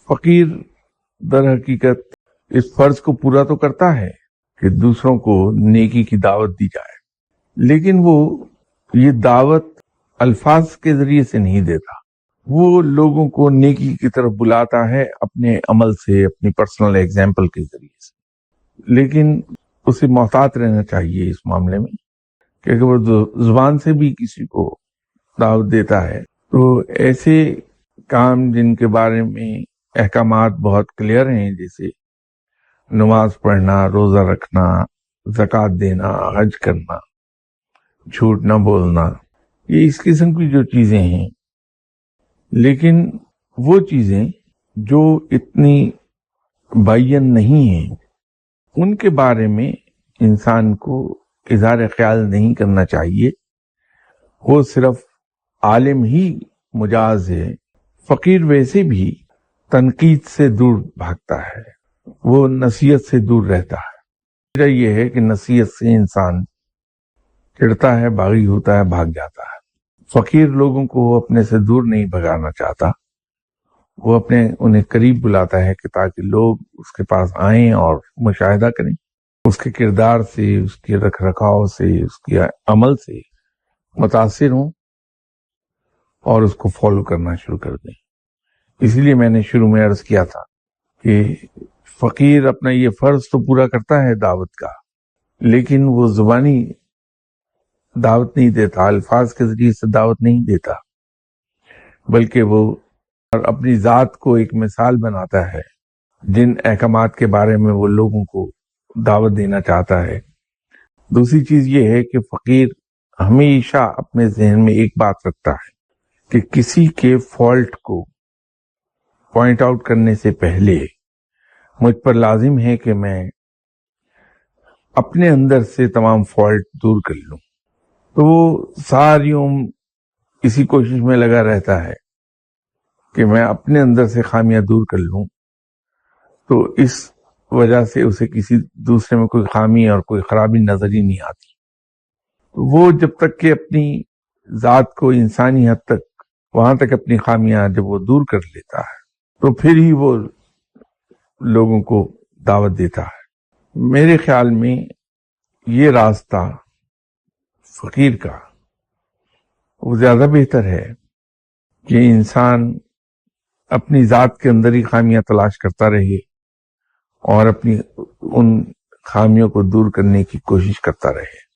فقیر در حقیقت اس فرض کو پورا تو کرتا ہے کہ دوسروں کو نیکی کی دعوت دی جائے، لیکن وہ یہ دعوت الفاظ کے ذریعے سے نہیں دیتا، وہ لوگوں کو نیکی کی طرف بلاتا ہے اپنے عمل سے، اپنی پرسنل ایگزامپل کے ذریعے سے۔ لیکن اسے محتاط رہنا چاہیے اس معاملے میں کہ اگر وہ زبان سے بھی کسی کو دعوت دیتا ہے تو ایسے کام جن کے بارے میں احکامات بہت کلیئر ہیں، جیسے نماز پڑھنا، روزہ رکھنا، زکوٰۃ دینا، حج کرنا، جھوٹ نہ بولنا، یہ اس قسم کی جو چیزیں ہیں، لیکن وہ چیزیں جو اتنی بیان نہیں ہیں ان کے بارے میں انسان کو اظہار خیال نہیں کرنا چاہیے۔ وہ صرف عالم ہی مجاز ہے۔ فقیر ویسے بھی تنقید سے دور بھاگتا ہے، وہ نصیحت سے دور رہتا ہے۔ وجہ یہ ہے کہ نصیحت سے انسان چڑھتا ہے، باغی ہوتا ہے، بھاگ جاتا ہے۔ فقیر لوگوں کو اپنے سے دور نہیں بھگانا چاہتا، وہ انہیں قریب بلاتا ہے کہ تاکہ لوگ اس کے پاس آئیں اور مشاہدہ کریں، اس کے کردار سے، اس کے رکھ رکھاؤ سے، اس کے عمل سے متاثر ہوں اور اس کو فالو کرنا شروع کر دیں۔ اسی لیے میں نے شروع میں عرض کیا تھا کہ فقیر اپنا یہ فرض تو پورا کرتا ہے دعوت کا، لیکن وہ زبانی دعوت نہیں دیتا، الفاظ کے ذریعے سے دعوت نہیں دیتا، بلکہ وہ اپنی ذات کو ایک مثال بناتا ہے جن احکامات کے بارے میں وہ لوگوں کو دعوت دینا چاہتا ہے۔ دوسری چیز یہ ہے کہ فقیر ہمیشہ اپنے ذہن میں ایک بات رکھتا ہے کہ کسی کے فالٹ کو پوائنٹ آؤٹ کرنے سے پہلے مجھ پر لازم ہے کہ میں اپنے اندر سے تمام فالٹ دور کر لوں۔ تو وہ ساری عمر اسی کوشش میں لگا رہتا ہے کہ میں اپنے اندر سے خامیاں دور کر لوں، تو اس وجہ سے اسے کسی دوسرے میں کوئی خامی اور کوئی خرابی نظر ہی نہیں آتی۔ وہ جب تک کہ اپنی ذات کو انسانی حد تک، وہاں تک اپنی خامیاں جب وہ دور کر لیتا ہے تو پھر ہی وہ لوگوں کو دعوت دیتا ہے۔ میرے خیال میں یہ راستہ فقیر کا وہ زیادہ بہتر ہے کہ انسان اپنی ذات کے اندر ہی خامیاں تلاش کرتا رہے اور اپنی ان خامیوں کو دور کرنے کی کوشش کرتا رہے۔